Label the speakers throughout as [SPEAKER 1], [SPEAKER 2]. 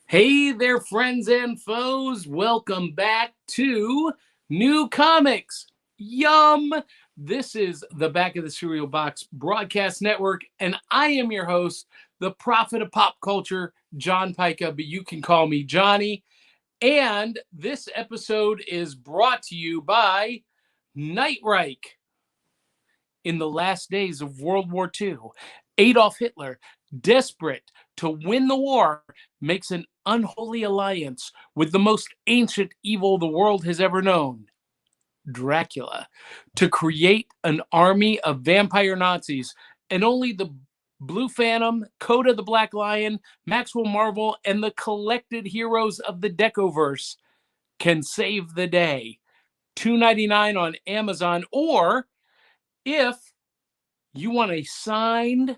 [SPEAKER 1] Hey there, friends and foes. Welcome back to New Comics. Yum! This is the Back of the Cereal Box Broadcast Network, and I am your host, the prophet of pop culture, John Pica, but you can call me Johnny. And this episode is brought to you by Nightreich. In the last days of World War II, Adolf Hitler, desperate to win the war, makes an unholy alliance with the most ancient evil the world has ever known, Dracula, to create an army of vampire Nazis. And only the Blue Phantom, Coda the Black Lion, Maxwell Marvel, and the collected heroes of the Decoverse can save the day. $2.99 on Amazon, or if you want a signed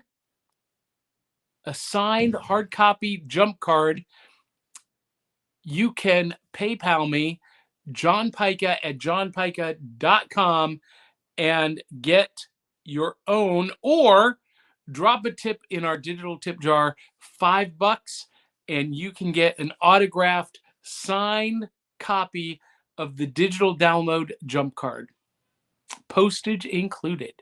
[SPEAKER 1] hard copy jump card, you can PayPal me, johnpica@johnpica.com, and get your own, or drop a tip in our digital tip jar, $5, and you can get an autographed, signed copy of the digital download jump card. Postage included.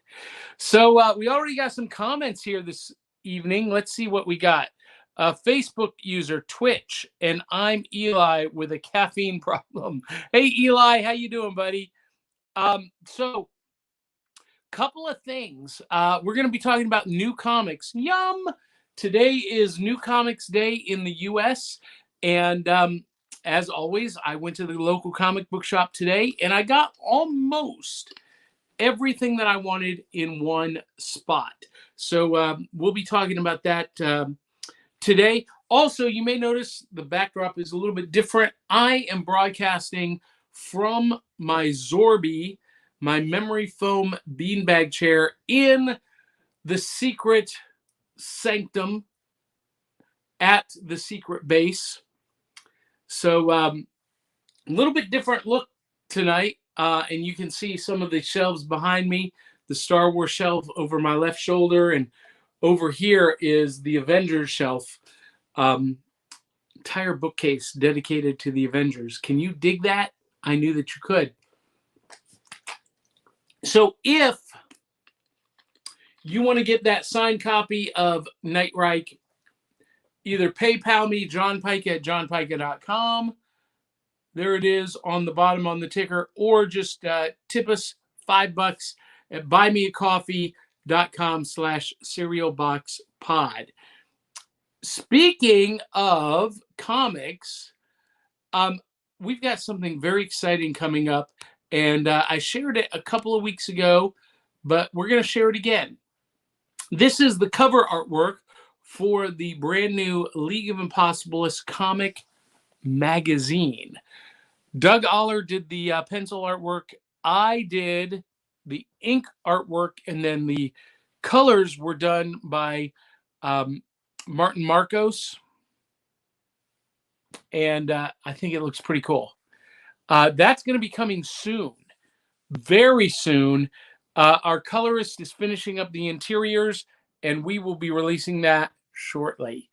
[SPEAKER 1] So we already got some comments here this evening. Let's see what we got. Facebook user Twitch, and I'm Eli with a caffeine problem. Hey Eli, how you doing, buddy? So couple of things. We're going to be talking about new comics. Yum! Today is New Comics Day in the U.S. And as always, I went to the local comic book shop today, and I got almost everything that I wanted in one spot. So we'll be talking about that today. Also, you may notice the backdrop is a little bit different. I am broadcasting from my Zorby, my memory foam beanbag chair in the secret sanctum at the secret base. So a little bit different look tonight. And you can see some of the shelves behind me, the Star Wars shelf over my left shoulder, and over here is the Avengers shelf. Entire bookcase dedicated to the Avengers. Can you dig that? I knew that you could. So if you want to get that signed copy of Nightreich, either PayPal me, johnpica@johnpica.com. There it is on the bottom on the ticker, or just tip us $5 at buymeacoffee.com/cerealboxpod. Speaking of comics, we've got something very exciting coming up, and I shared it a couple of weeks ago, but we're going to share it again. This is the cover artwork for the brand new League of Impossibilists comic magazine. Doug Aller did the pencil artwork. I did the ink artwork, and then the colors were done by Martin Marcos. And I think it looks pretty cool. That's going to be coming soon, very soon. Our colorist is finishing up the interiors, and we will be releasing that shortly.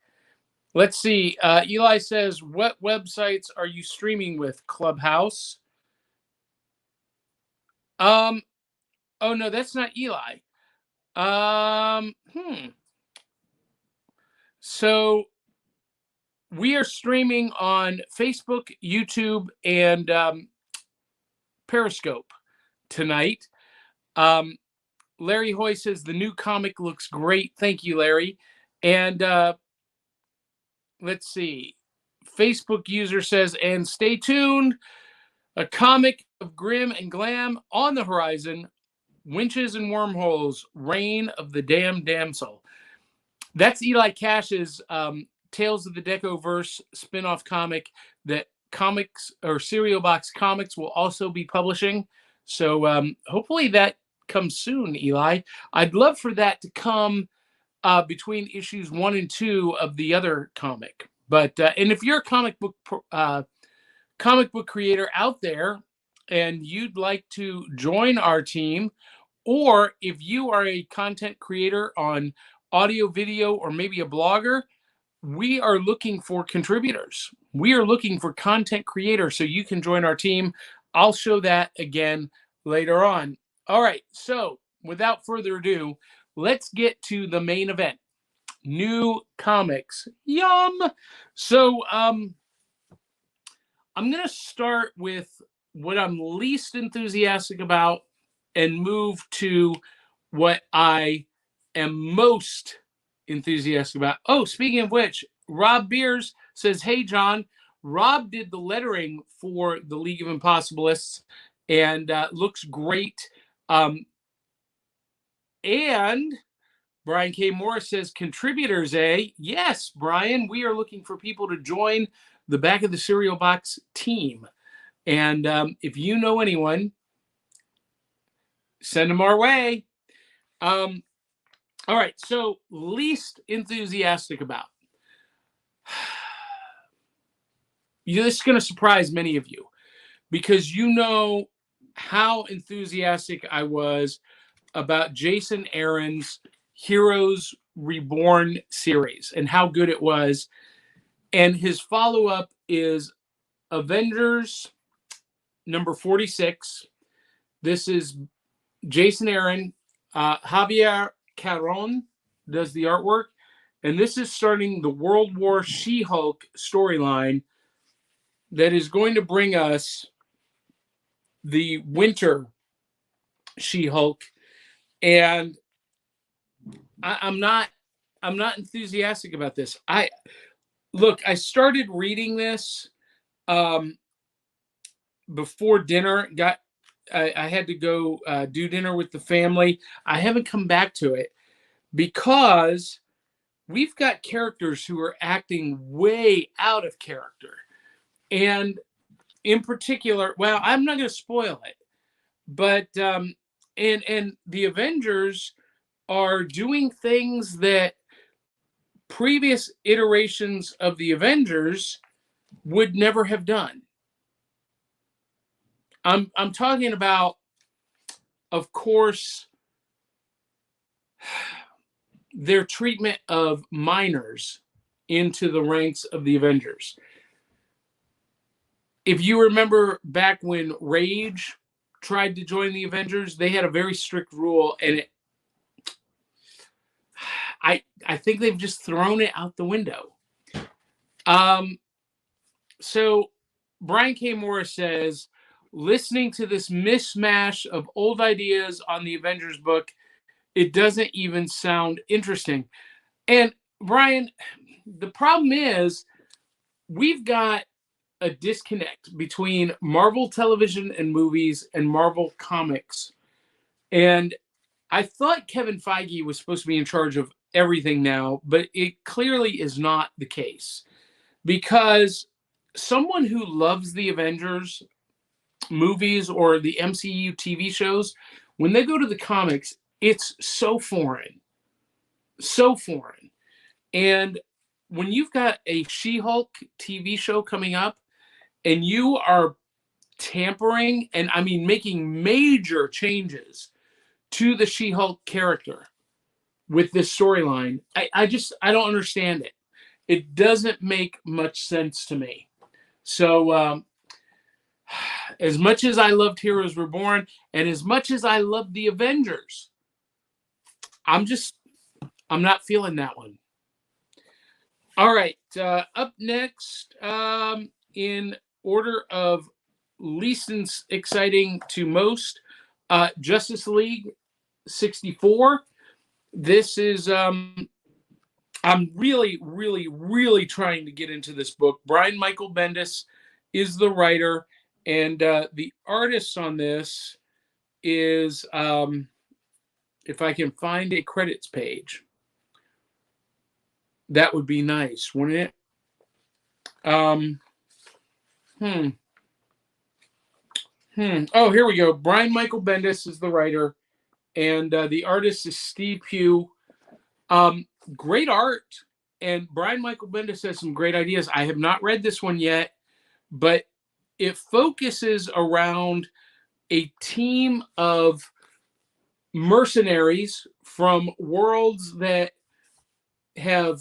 [SPEAKER 1] Let's see. Eli says, what websites are you streaming with? Clubhouse? Oh no, that's not Eli. So we are streaming on Facebook, YouTube, and Periscope tonight. Larry Hoy says the new comic looks great. Thank you, Larry. And let's see. Facebook user says, and stay tuned. A comic of grim and glam on the horizon. Winches and wormholes. Reign of the Damned Damsel. That's Eli Cash's Tales of the Decoverse spin-off comic that Comics or Cereal Box Comics will also be publishing. So hopefully that comes soon, Eli. I'd love for that to come between issues 1 and 2 of the other comic. But and if you're a comic book creator out there and you'd like to join our team, or if you are a content creator on audio, video, or maybe a blogger, we are looking for contributors. We are looking for content creators so you can join our team. I'll show that again later on. All right, so without further ado, let's get to the main event. New comics. Yum. So I'm going to start with what I'm least enthusiastic about and move to what I am most enthusiastic about. Oh, speaking of which, Rob Beers says, "Hey, John, Rob did the lettering for the League of Impossibilists and looks great." And Brian K. Morris says, "Contributors, eh?" Yes, Brian, we are looking for people to join the Back of the Cereal Box team. And if you know anyone, send them our way. All right, so least enthusiastic about. This is going to surprise many of you because you know how enthusiastic I was about Jason Aaron's Heroes Reborn series and how good it was. And his follow-up is Avengers number 46. This is Jason Aaron. Javier Caron does the artwork. And this is starting the World War She-Hulk storyline that is going to bring us the winter She-Hulk. And I'm not enthusiastic about this. I started reading this before dinner. I had to go do dinner with the family. I haven't come back to it because we've got characters who are acting way out of character. And in particular, well, I'm not going to spoil it, but and the Avengers are doing things that previous iterations of the Avengers would never have done. I'm talking about, of course, their treatment of minors into the ranks of the Avengers. If you remember back when Rage tried to join the Avengers, they had a very strict rule, and I think they've just thrown it out the window. So Brian K. Morris says, listening to this mishmash of old ideas on the Avengers book, it doesn't even sound interesting. And Brian, the problem is we've got a disconnect between Marvel television and movies and Marvel comics. And I thought Kevin Feige was supposed to be in charge of everything now, but it clearly is not the case. Because someone who loves the Avengers movies or the MCU TV shows, when they go to the comics, it's so foreign. So foreign. And when you've got a She-Hulk TV show coming up and you are tampering and I mean making major changes to the She-Hulk character with this storyline, I don't understand it. It doesn't make much sense to me. So as much as I loved Heroes Reborn and as much as I loved the Avengers, I'm not feeling that one. All right, up next, in order of least exciting to most, Justice League 64. This is I'm really, really, really trying to get into this book. Brian Michael Bendis is the writer, and the artist on this is, if I can find a credits page, that would be nice, wouldn't it? Oh, here we go. Brian Michael Bendis is the writer, and the artist is Steve Pugh. Great art, and Brian Michael Bendis has some great ideas. I have not read this one yet, but it focuses around a team of mercenaries from worlds that have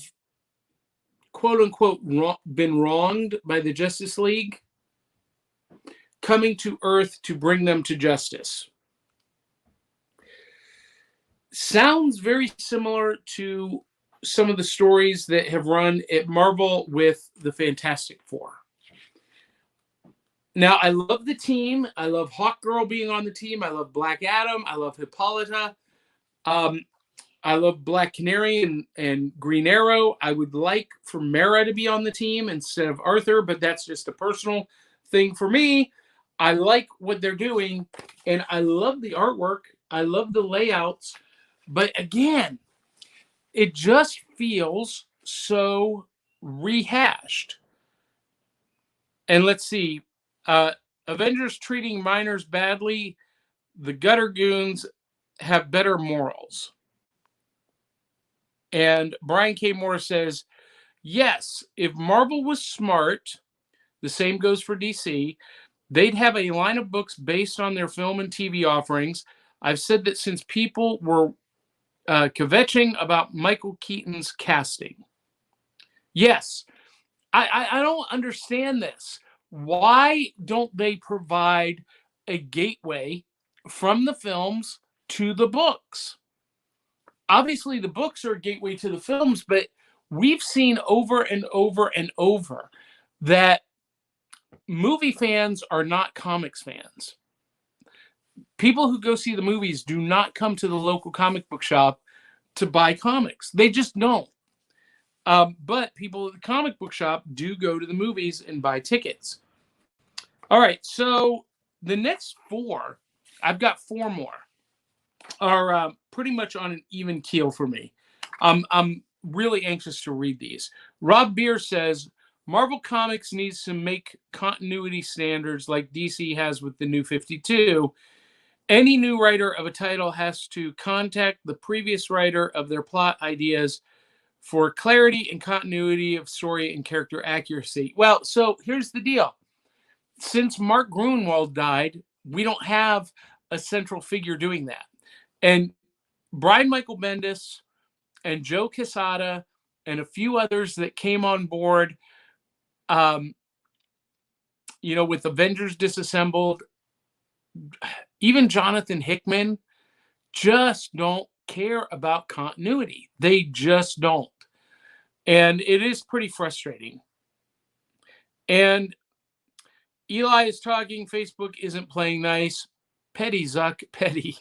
[SPEAKER 1] quote unquote been wronged by the Justice League coming to Earth to bring them to justice. Sounds very similar to some of the stories that have run at Marvel with the Fantastic Four. Now, I love the team. I love Hawkgirl being on the team. I love Black Adam. I love Hippolyta. I love Black Canary and Green Arrow. I would like for Mara to be on the team instead of Arthur, but that's just a personal thing for me. I like what they're doing, and I love the artwork. I love the layouts. But again, it just feels so rehashed. And let's see. Avengers treating minors badly. The gutter goons have better morals. And Brian K. Moore says, yes, if Marvel was smart, the same goes for DC, they'd have a line of books based on their film and TV offerings. I've said that since people were kvetching about Michael Keaton's casting. Yes, I don't understand this. Why don't they provide a gateway from the films to the books? Obviously, the books are a gateway to the films, but we've seen over and over and over that movie fans are not comics fans. People who go see the movies do not come to the local comic book shop to buy comics. They just don't. But people at the comic book shop do go to the movies and buy tickets. All right, so the next four, I've got four more, are pretty much on an even keel for me. I'm really anxious to read these. Rob Beer says, Marvel Comics needs to make continuity standards like DC has with the New 52. Any new writer of a title has to contact the previous writer of their plot ideas for clarity and continuity of story and character accuracy. Well, so here's the deal. Since Mark Gruenwald died, we don't have a central figure doing that. And Brian Michael Bendis and Joe Quesada and a few others that came on board, with Avengers Disassembled, even Jonathan Hickman, just don't care about continuity. They just don't. And it is pretty frustrating. And Eli is talking, Facebook isn't playing nice. Petty Zuck, petty.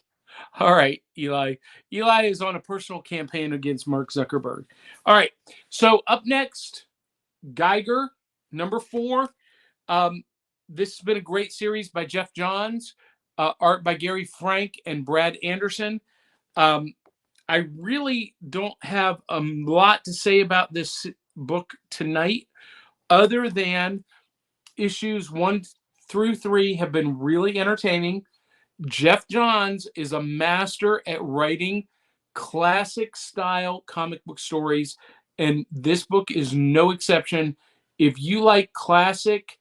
[SPEAKER 1] All right, Eli. Eli is on a personal campaign against Mark Zuckerberg. All right, so up next, Geiger, number 4. This has been a great series by Jeff Johns, art by Gary Frank and Brad Anderson. I really don't have a lot to say about this book tonight, other than issues 1 through 3 have been really entertaining. Jeff Johns is a master at writing classic style comic book stories, and this book is no exception. If you like classic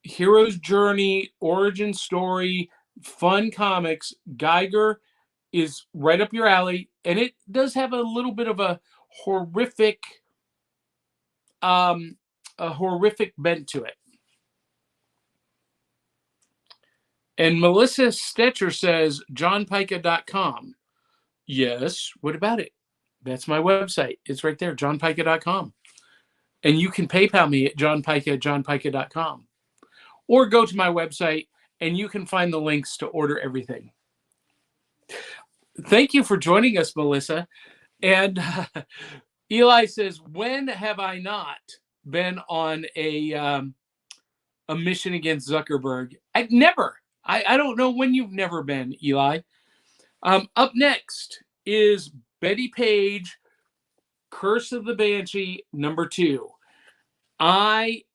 [SPEAKER 1] hero's journey, origin story, fun comics, Geiger is right up your alley, and it does have a little bit of a horrific bent to it. And Melissa Stetcher says, johnpica.com. Yes, what about it? That's my website. It's right there, johnpica.com. And you can PayPal me at johnpica@johnpica.com. Or go to my website, and you can find the links to order everything. Thank you for joining us, Melissa. And Eli says, when have I not been on a mission against Zuckerberg? I've never. I don't know when you've never been, Eli. Up next is Betty Page, Curse of the Banshee, number 2. I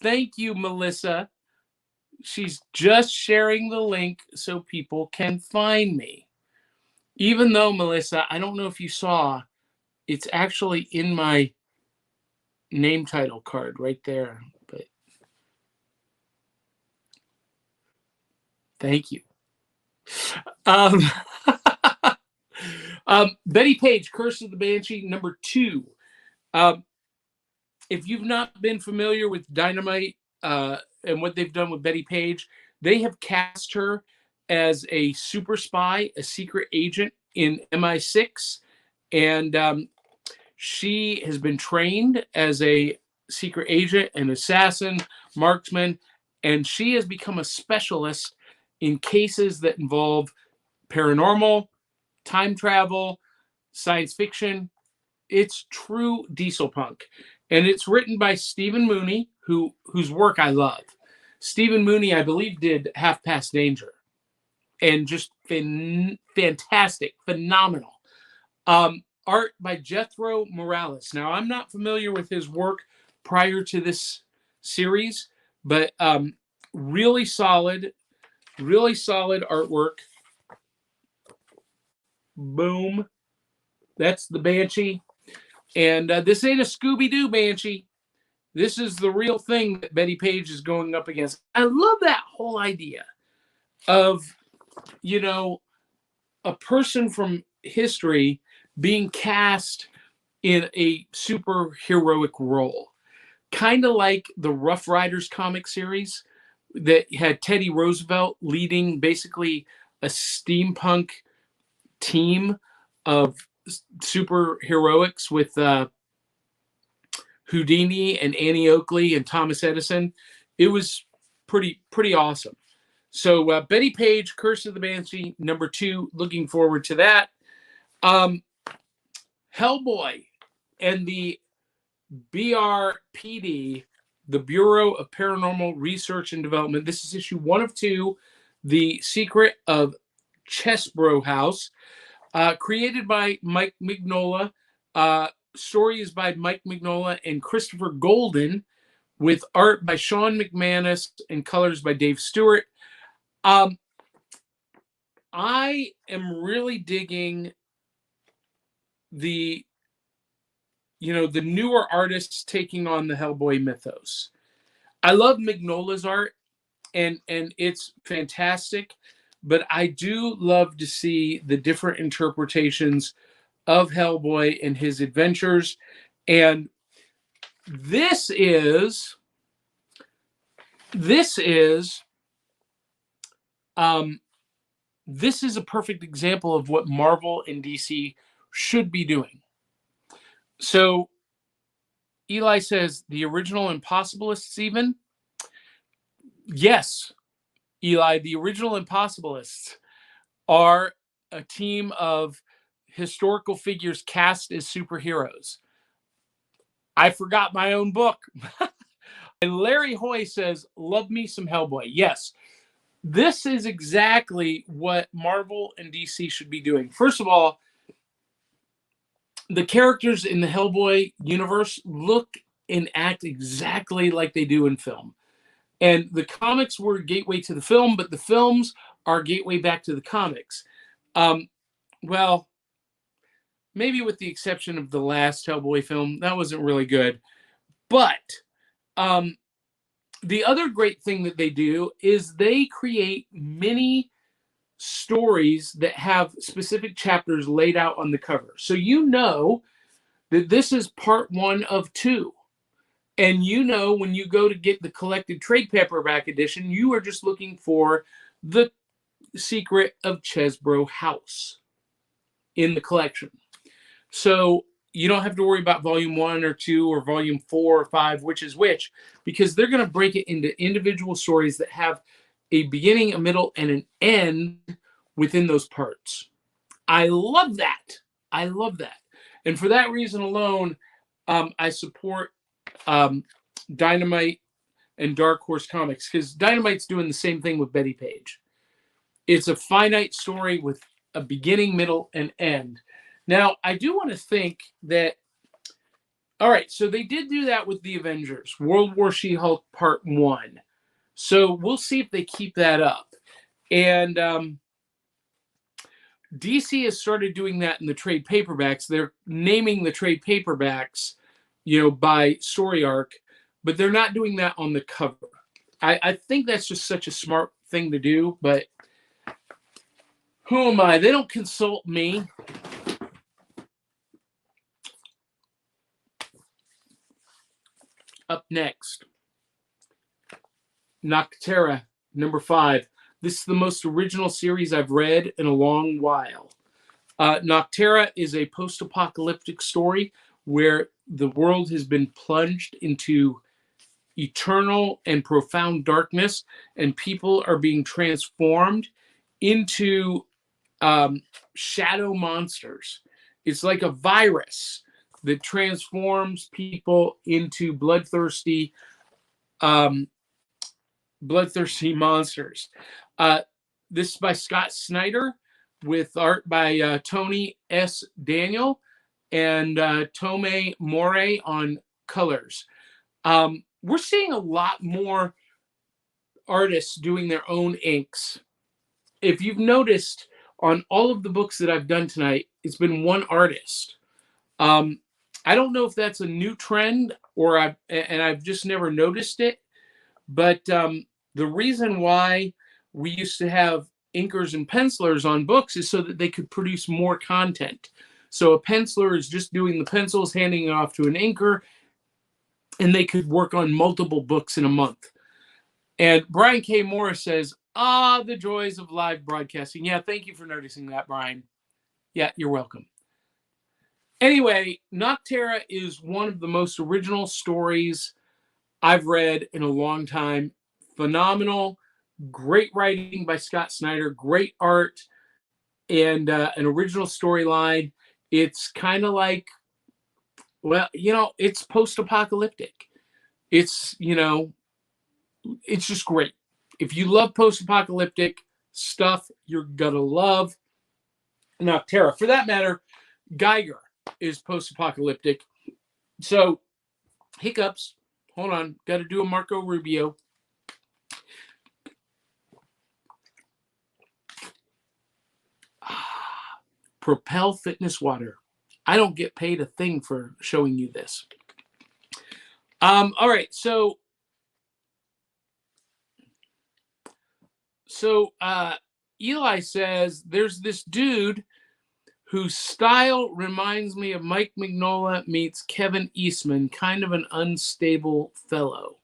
[SPEAKER 1] thank you, Melissa. She's just sharing the link so people can find me. Even though, Melissa, I don't know if you saw, it's actually in my name title card right there. But thank you. Betty Page, Curse of the Banshee, number 2. if you've not been familiar with Dynamite and what they've done with Betty Page, they have cast her as a super spy, a secret agent in MI6, and she has been trained as a secret agent, an assassin, marksman, and she has become a specialist in cases that involve paranormal, time travel, science fiction. It's true diesel punk. And it's written by Stephen Mooney, whose work I love. Stephen Mooney, I believe, did Half Past Danger. And just fantastic, phenomenal. Art by Jethro Morales. Now, I'm not familiar with his work prior to this series, but really solid artwork. Boom. That's the Banshee. And this ain't a Scooby-Doo Banshee. This is the real thing that Betty Page is going up against. I love that whole idea of, you know, a person from history being cast in a superheroic role. Kind of like the Rough Riders comic series that had Teddy Roosevelt leading basically a steampunk team of superheroics with Houdini and Annie Oakley and Thomas Edison. It was pretty awesome. So Betty Page, Curse of the Banshee, #2. Looking forward to that. Hellboy and the BRPD, the Bureau of Paranormal Research and Development. This is issue 1 of 2, The Secret of Chesbro House, created by Mike Mignola. Story is by Mike Mignola and Christopher Golden, with art by Sean McManus and colors by Dave Stewart. I am really digging the newer artists taking on the Hellboy mythos. I love Mignola's art, and it's fantastic, but I do love to see the different interpretations of Hellboy and his adventures. And this is a perfect example of what Marvel and DC should be doing. So Eli says the original Impossibilists, even. Yes, Eli, the original Impossibilists are a team of historical figures cast as superheroes. I forgot my own book. And Larry Hoy says, love me some Hellboy. Yes, this is exactly what Marvel and DC should be doing. First of all, the characters in the Hellboy universe look and act exactly like they do in film. And the comics were a gateway to the film, but the films are a gateway back to the comics. Well, maybe with the exception of the last Hellboy film, that wasn't really good. But the other great thing that they do is they create mini stories that have specific chapters laid out on the cover. So you know that this is part 1 of 2. And you know when you go to get the collected trade paperback edition, you are just looking for the Secret of Chesbro House in the collection. So you don't have to worry about volume 1 or 2 or volume 4 or 5, which is which, because they're going to break it into individual stories that have a beginning, a middle, and an end within those parts. I love that. I love that. And for that reason alone, I support Dynamite and Dark Horse Comics, because Dynamite's doing the same thing with Betty Page. It's a finite story with a beginning, middle, and end. Now, I do want to think that, all right, so they did do that with the Avengers, World War She-Hulk Part 1. So we'll see if they keep that up. And DC has started doing that in the trade paperbacks. They're naming the trade paperbacks, by story arc, but they're not doing that on the cover. I think that's just such a smart thing to do, but who am I? They don't consult me. Up next, Noctera, number 5. This is the most original series I've read in a long while. Noctera is a post-apocalyptic story where the world has been plunged into eternal and profound darkness, and people are being transformed into shadow monsters. It's like a virus that transforms people into bloodthirsty monsters. This is by Scott Snyder with art by Tony S. Daniel and Tome More on colors. We're seeing a lot more artists doing their own inks. If you've noticed on all of the books that I've done tonight, it's been one artist. I don't know if that's a new trend or I've just never noticed it, but the reason why we used to have inkers and pencilers on books is so that they could produce more content. So a penciler is just doing the pencils, handing it off to an inker, and they could work on multiple books in a month. And Brian K. Morris says, the joys of live broadcasting. Yeah, thank you for noticing that, Brian. Yeah, you're welcome. Anyway, Noctera is one of the most original stories I've read in a long time. Phenomenal, great writing by Scott Snyder, great art, and an original storyline. It's kind of like, well, it's post-apocalyptic. It's, it's just great. If you love post-apocalyptic stuff, you're gonna love Noctera. For that matter, Geiger is post-apocalyptic. So, hiccups. Hold on, got to do a Marco Rubio. Propel Fitness Water. I don't get paid a thing for showing you this. All right, so Eli says there's this dude whose style reminds me of Mike Mignola meets Kevin Eastman, kind of an unstable fellow.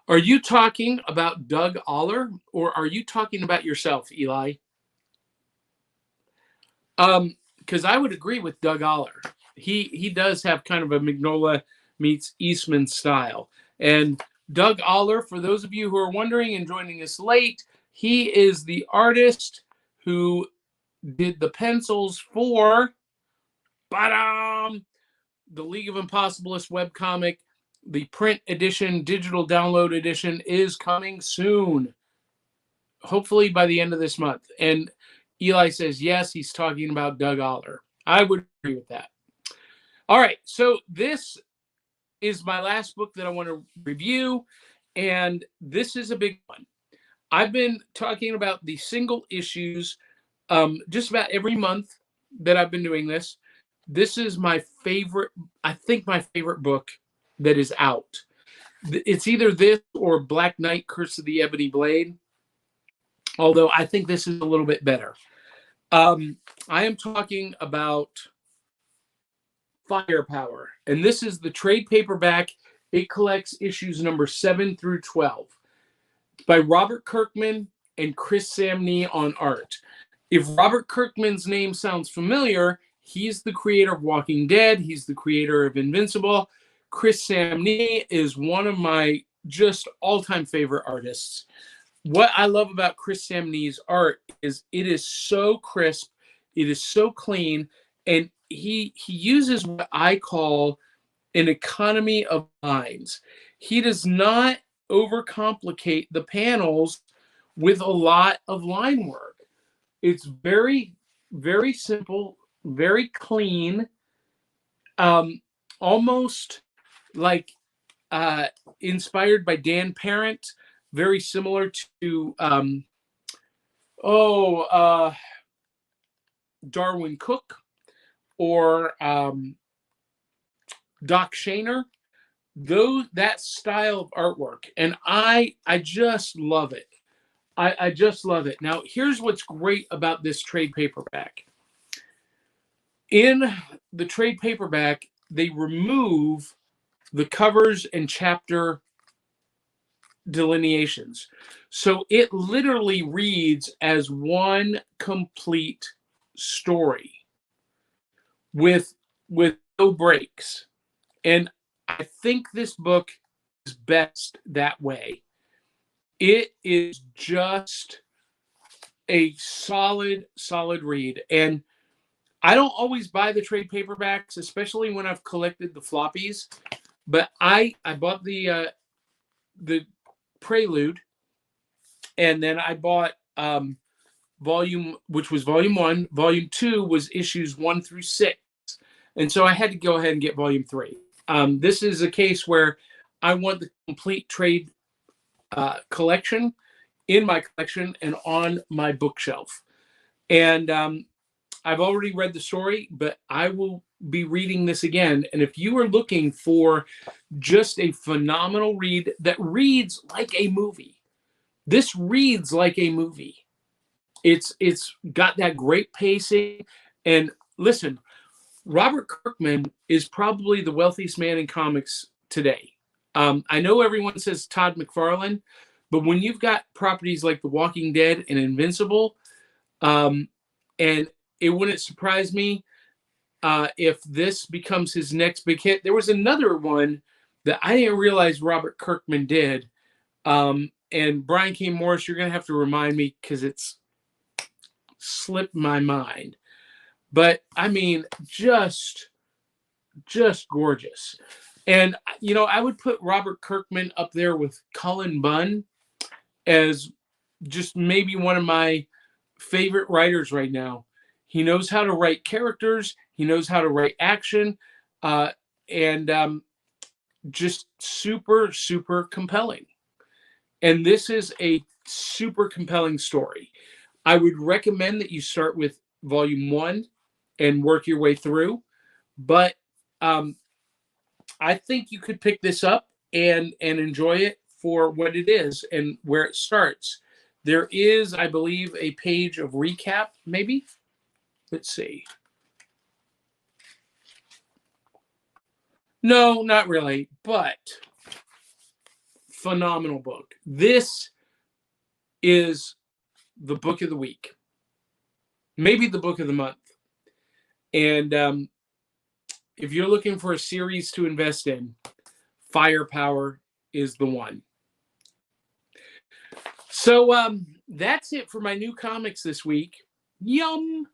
[SPEAKER 1] Are you talking about Doug Aller, or are you talking about yourself, Eli? Because I would agree with Doug Aller. He does have kind of a Mignola meets Eastman style. And Doug Aller, for those of you who are wondering and joining us late, he is the artist who did the pencils for the League of Impossibilists webcomic. The print edition, digital download edition is coming soon. Hopefully by the end of this month. And Eli says, yes, he's talking about Doug Aller. I would agree with that. All right, so this is my last book that I want to review, and this is a big one. I've been talking about the single issues just about every month that I've been doing this. This is my favorite, I think my favorite book that is out. It's either this or Black Knight, Curse of the Ebony Blade, although I think this is a little bit better. I am talking about Firepower, and this is the trade paperback. It collects issues number 7 through 12 by Robert Kirkman and Chris Samnee on art. If Robert Kirkman's name sounds familiar, he's the creator of Walking Dead. He's the creator of Invincible. Chris Samnee is one of my just all-time favorite artists. What I love about Chris Samnee's art is it is so crisp, it is so clean, and he uses what I call an economy of lines. He does not overcomplicate the panels with a lot of line work. It's very, very simple, very clean, almost like inspired by Dan Parent, very similar to Darwin Cook or Doc Shaner. That style of artwork, and I just love it. I just love it. Now, here's what's great about this trade paperback. In the trade paperback, they remove the covers and chapter delineations. So it literally reads as one complete story with no breaks. And I think this book is best that way. It is just a solid read. And I don't always buy the trade paperbacks, especially when I've collected the floppies. But I bought the Prelude, and then I bought volume, which was volume 1. Volume 2 was issues 1 through 6, and so I had to go ahead and get volume 3. This is a case where I want the complete trade collection in my collection and on my bookshelf. And I've already read the story, but I will be reading this again. And if you are looking for just a phenomenal read that reads like a movie, this reads like a movie. It's got that great pacing. And listen, Robert Kirkman is probably the wealthiest man in comics today. I know everyone says Todd McFarlane, but when you've got properties like The Walking Dead and Invincible, and it wouldn't surprise me if this becomes his next big hit. There was another one that I didn't realize Robert Kirkman did. And Brian K. Morris, you're going to have to remind me because it's slipped my mind. But I mean, just gorgeous. And, you know, I would put Robert Kirkman up there with Cullen Bunn as just maybe one of my favorite writers right now. He knows how to write characters. He knows how to write action, and just super compelling. And this is a super compelling story. I would recommend that you start with volume 1 and work your way through. But I think you could pick this up and enjoy it for what it is and where it starts. There is, I believe, a page of recap, maybe. Let's see. No, not really, but phenomenal book. This is the book of the week, maybe the book of the month. And if you're looking for a series to invest in, Firepower is the one. So that's it for my new comics this week. Yum.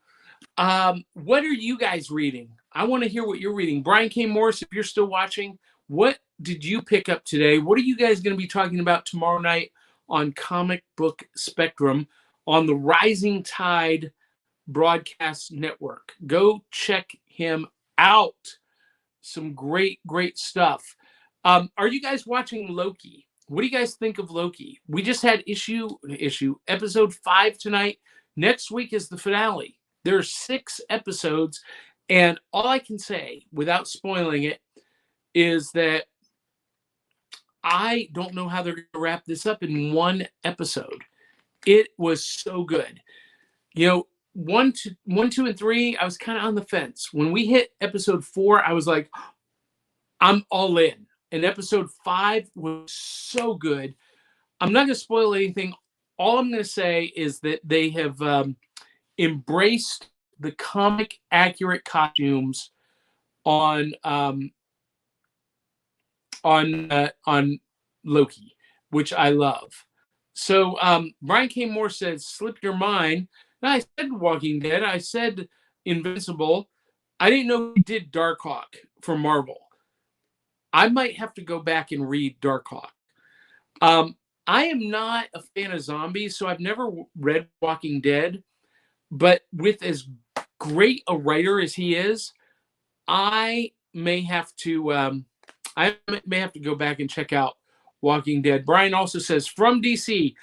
[SPEAKER 1] What are you guys reading? I want to hear what you're reading. Brian K. Morris, if you're still watching, what did you pick up today? What are you guys going to be talking about tomorrow night on Comic Book Spectrum on the Rising Tide Broadcast Network? Go check him out. Some great stuff. Are you guys watching Loki? What do you guys think of Loki? We just had episode 5 tonight. Next week is the finale. There are 6 episodes, and all I can say, without spoiling it, is that I don't know how they're going to wrap this up in one episode. It was so good. You know, 1, 2, and 3, I was kind of on the fence. When we hit episode 4, I was like, I'm all in. And episode 5 was so good. I'm not going to spoil anything. All I'm going to say is that they have embraced the comic accurate costumes on Loki, which I love. So Brian K. Moore says, "Slip your mind." And I said Walking Dead. I said Invincible. I didn't know he did Darkhawk for Marvel. I might have to go back and read Darkhawk. I am not a fan of zombies, so I've never read Walking Dead. But with as great a writer as he is, I may have to go back and check out Walking Dead. Brian also says, from DC,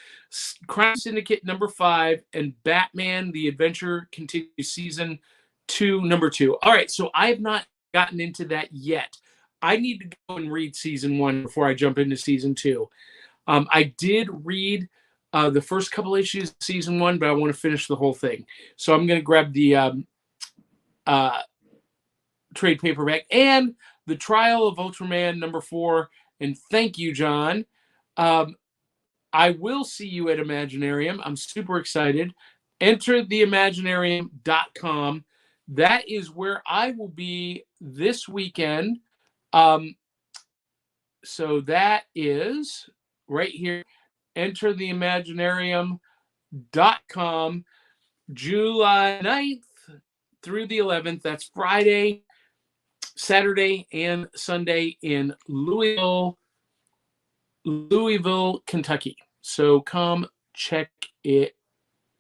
[SPEAKER 1] Crime Syndicate #5 and Batman: The Adventure Continues Season 2 #2. All right, so I have not gotten into that yet. I need to go and read season 1 before I jump into season 2. I did read the first couple issues of season 1, but I want to finish the whole thing. So I'm going to grab trade paperback, and The Trial of Ultraman #4. And thank you, John. I will see you at Imaginarium. I'm super excited. Enter theimaginarium.com. That is where I will be this weekend. So that is right here. Enter theimaginarium.com, July 9th through the 11th. That's Friday, Saturday, and Sunday in Louisville, Kentucky. So come check it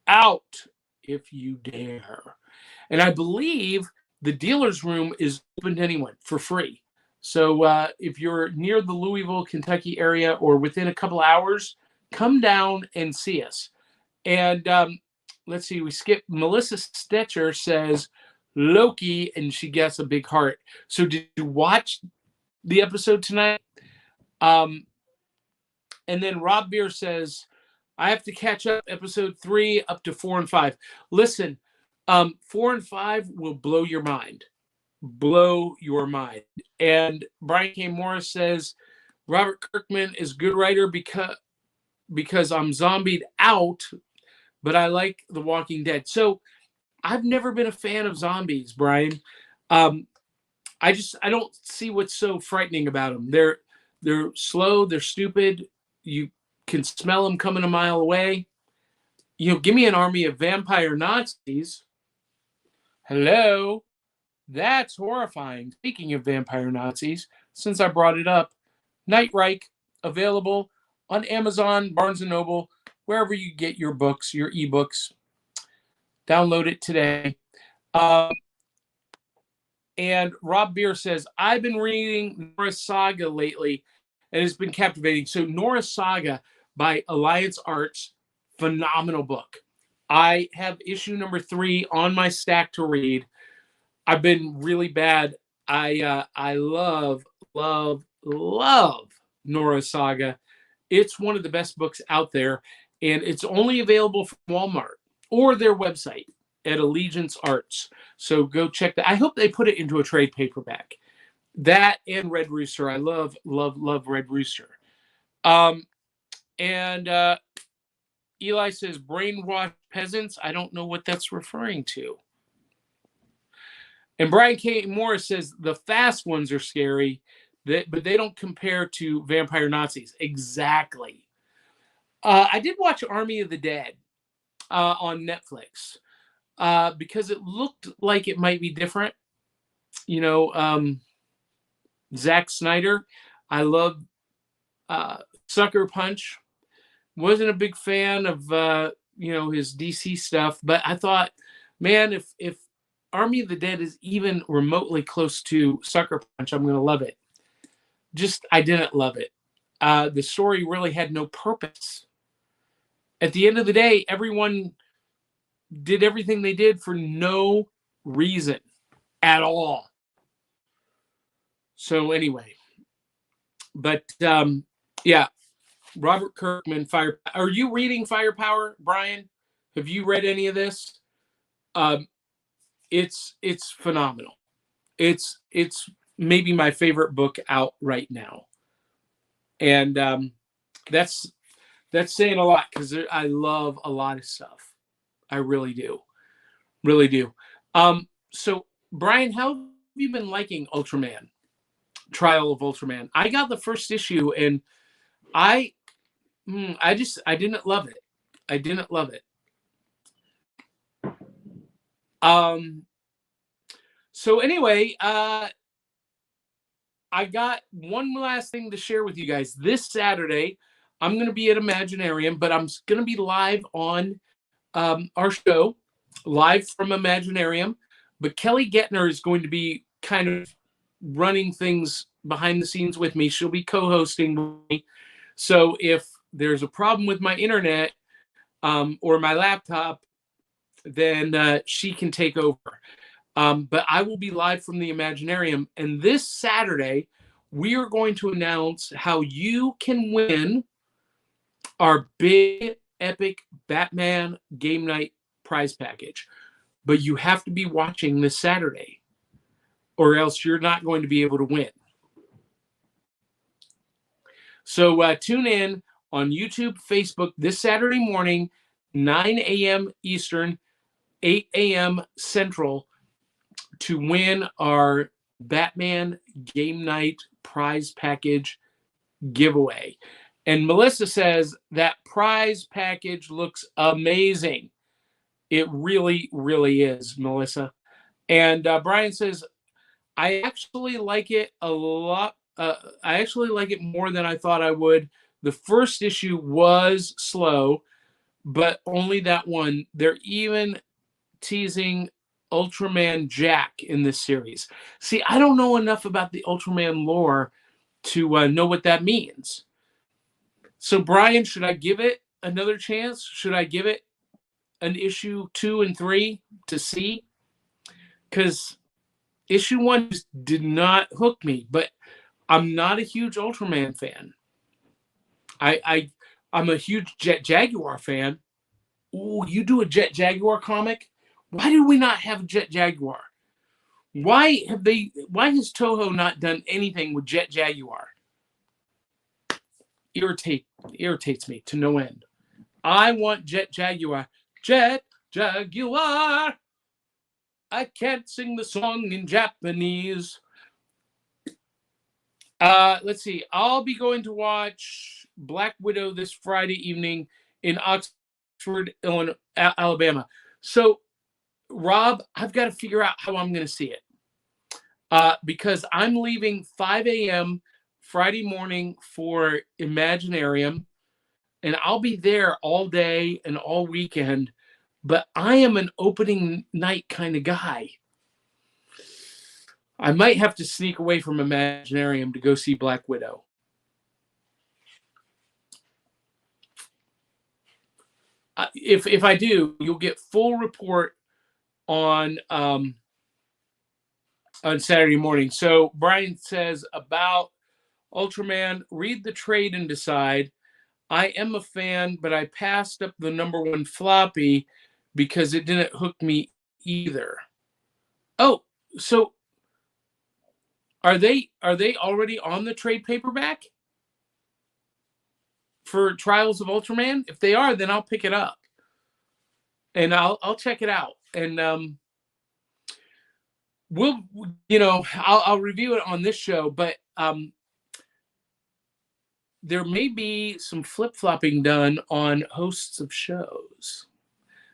[SPEAKER 1] out if you dare. And I believe the dealer's room is open to anyone for free. So if you're near the Louisville, Kentucky area or within a couple hours, come down and see us. And let's see, we skipped. Melissa Stetcher says Loki, and she gets a big heart. So did you watch the episode tonight? And then Rob Beer says, I have to catch up episode 3 up to 4 and 5. Listen, 4 and 5 will blow your mind. Blow your mind. And Brian K. Morris says, Robert Kirkman is good writer because I'm zombied out, but I like The Walking Dead. So I've never been a fan of zombies, Brian. I don't see what's so frightening about them. They're slow, they're stupid. You can smell them coming a mile away. Give me an army of vampire Nazis. Hello. That's horrifying. Speaking of vampire Nazis, since I brought it up, Nightreich, available on Amazon, Barnes & Noble, wherever you get your books, your ebooks. Download it today. And Rob Beer says, I've been reading Norse Saga lately, and it's been captivating. So Norse Saga by Alliance Arts, phenomenal book. I have issue number 3 on my stack to read. I've been really bad. I love Norse Saga. It's one of the best books out there, and it's only available from Walmart or their website at Allegiance Arts. So go check that. I hope they put it into a trade paperback. That and Red Rooster. I love Red Rooster. And Eli says, brainwashed peasants. I don't know what that's referring to. And Brian K. Morris says, the fast ones are scary, but they don't compare to vampire Nazis. Exactly. I did watch Army of the Dead on Netflix because it looked like it might be different. Zack Snyder. I love Sucker Punch. Wasn't a big fan of his DC stuff, but I thought, man, if Army of the Dead is even remotely close to Sucker Punch, I'm going to love it. I didn't love it. The story really had no purpose. At the end of the day, everyone did everything they did for no reason at all. So anyway, but yeah, Robert Kirkman, Fire. Are you reading Firepower, Brian? Have you read any of this? It's phenomenal. It's maybe my favorite book out right now, and that's saying a lot because I love a lot of stuff. I really do. So Brian, how have you been liking Ultraman? Trial of Ultraman. I got the first issue and I didn't love it. I didn't love it. So anyway, I got one last thing to share with you guys. This Saturday, I'm going to be at Imaginarium, but I'm going to be live on our show, live from Imaginarium. But Kelly Gettner is going to be kind of running things behind the scenes with me. She'll be co-hosting with me. So if there's a problem with my internet or my laptop, then she can take over. But I will be live from the Imaginarium. And this Saturday, we are going to announce how you can win our big, epic Batman Game Night prize package. But you have to be watching this Saturday. or else you're not going to be able to win. So tune in on YouTube, Facebook this Saturday morning, 9 a.m. Eastern, 8 a.m. Central, to win our Batman Game Night prize package giveaway. And Melissa says that prize package looks amazing. It really, really is, Melissa. And Brian says, I actually like it a lot. I actually like it more than I thought I would. The first issue was slow, but only that one. They're even teasing Ultraman Jack in this series. See, I don't know enough about the Ultraman lore to know what that means. So, Brian, should I give it another chance? Should I give it an issue 2 and 3 to see? Because issue 1 just did not hook me, but I'm not a huge Ultraman fan. I'm a huge Jet Jaguar fan. Ooh, you do a Jet Jaguar comic? Why did we not have Jet Jaguar? Why has Toho not done anything with Jet Jaguar? Irritates me to no end. I want Jet Jaguar. Jet Jaguar. I can't sing the song in Japanese. Let's see. I'll be going to watch Black Widow this Friday evening in Oxford, Illinois, Alabama. So, Rob, I've got to figure out how I'm going to see it. Because I'm leaving 5 a.m. Friday morning for Imaginarium, and I'll be there all day and all weekend, but I am an opening night kind of guy. I might have to sneak away from Imaginarium to go see Black Widow. If I do, you'll get full report on Saturday morning. So Brian says about Ultraman, read the trade and decide. I am a fan, but I passed up the #1 floppy because it didn't hook me either. Oh, so are they already on the trade paperback for Trials of Ultraman? If they are, then I'll pick it up and I'll check it out, and I'll review it on this show, but there may be some flip-flopping done on hosts of shows.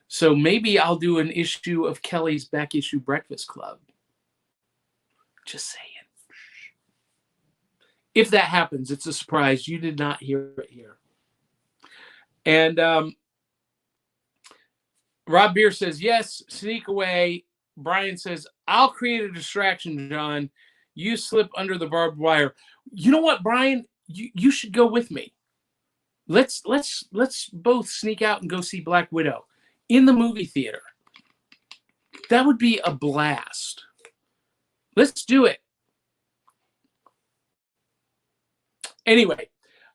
[SPEAKER 1] So maybe I'll do an issue of Kelly's Back Issue Breakfast Club. Just saying. If that happens, it's a surprise. You did not hear it here. And Rob Beer says, yes, sneak away. Brian says, I'll create a distraction, John. You slip under the barbed wire. You know what, Brian? You should go with me. Let's both sneak out and go see Black Widow in the movie theater. That would be a blast. Let's do it. Anyway,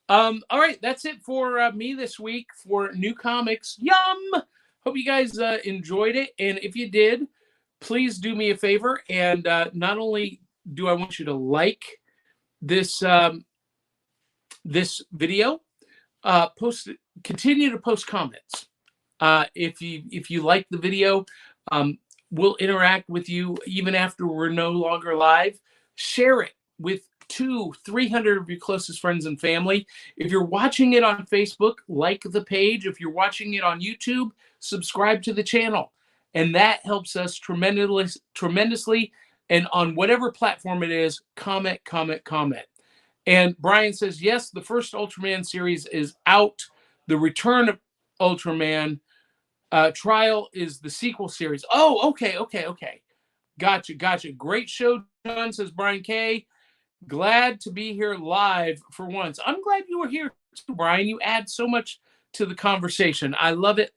[SPEAKER 1] all right, that's it for me this week for New Comics. Yum! Hope you guys enjoyed it, and if you did, please do me a favor, and not only do I want you to like this this video, continue to post comments. If you like the video, we'll interact with you even after we're no longer live. Share it with 200-300 of your closest friends and family. If you're watching it on Facebook, like the page. If you're watching it on YouTube, subscribe to the channel. And that helps us tremendously. And on whatever platform it is, comment. And Brian says, yes, the first Ultraman series is out. The Return of Ultraman Trial is the sequel series. Oh, okay. Gotcha. Great show, John, says Brian K. Glad to be here live for once. I'm glad you were here too, Brian. You add so much to the conversation. I love it.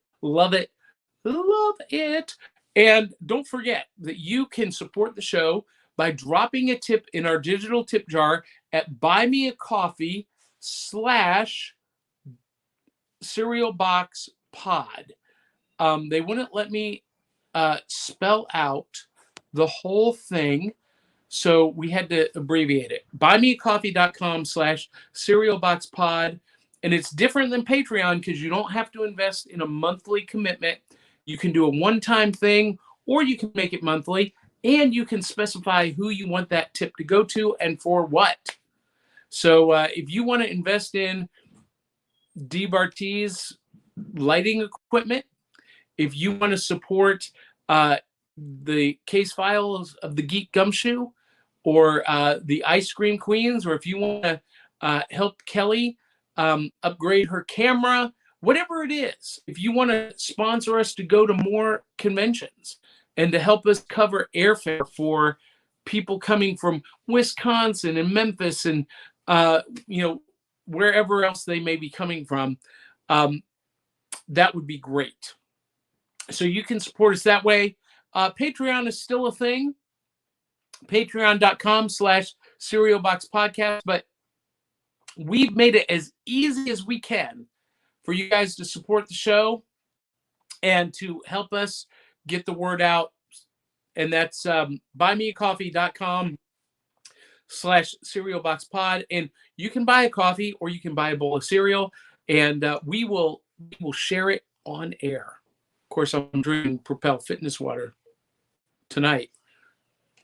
[SPEAKER 1] And don't forget that you can support the show by dropping a tip in our digital tip jar at buymeacoffee.com/cerealboxpod. They wouldn't let me spell out the whole thing, So we had to abbreviate it. Buymeacoffee.com/cerealboxpod. And it's different than Patreon because you don't have to invest in a monthly commitment. You can do a one-time thing, or you can make it monthly, and you can specify who you want that tip to go to and for what. So if you want to invest in DBart's lighting equipment, if you want to support the case files of the Geek Gumshoe, or the Ice Cream Queens, or if you want to help Kelly upgrade her camera, whatever it is, if you want to sponsor us to go to more conventions and to help us cover airfare for people coming from Wisconsin and Memphis and wherever else they may be coming from, that would be great. So you can support us that way. Patreon is still a thing. Patreon.com/cerealboxpodcast. But we've made it as easy as we can for you guys to support the show and to help us get the word out. And that's buymeacoffee.com/cerealboxpod. And you can buy a coffee or you can buy a bowl of cereal, and we will share it on air. Of course, I'm drinking Propel Fitness Water tonight.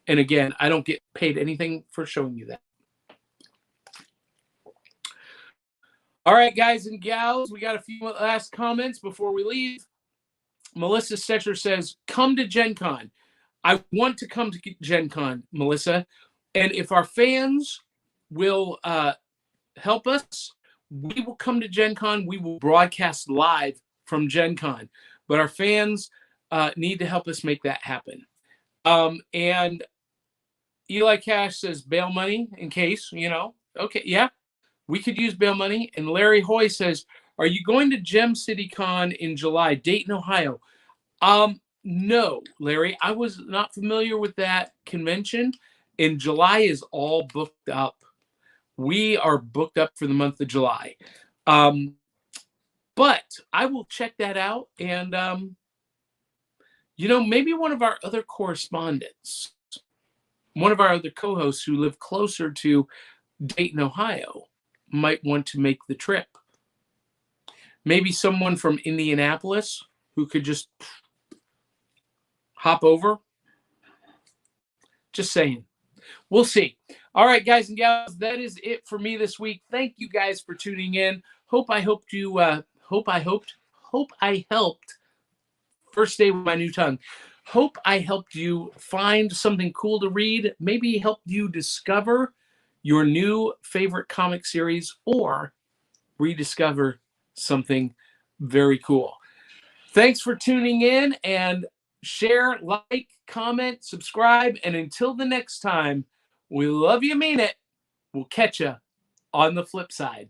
[SPEAKER 1] And again, I don't get paid anything for showing you that. All right, guys and gals, we got a few last comments before we leave. Melissa Stetcher says, come to Gen Con. I want to come to Gen Con, Melissa. And if our fans will help us, we will come to Gen Con. We will broadcast live from Gen Con. But our fans need to help us make that happen. And Eli Cash says bail money in case, Okay, yeah, we could use bail money. And Larry Hoy says, are you going to Gem City Con in July, Dayton, Ohio? No, Larry, I was not familiar with that convention. And July is all booked up. We are booked up for the month of July. But I will check that out. And, maybe one of our other correspondents, one of our other co-hosts who live closer to Dayton, Ohio, might want to make the trip. Maybe someone from Indianapolis who could just hop over. Just saying. We'll see. All right, guys and gals, that is it for me this week. Thank you guys for tuning in. Hope I helped. First day with my new tongue. Hope I helped you find something cool to read, maybe helped you discover your new favorite comic series or rediscover something very cool. Thanks for tuning in, and share, like, comment, subscribe. And until the next time, we love you, mean it. We'll catch you on the flip side.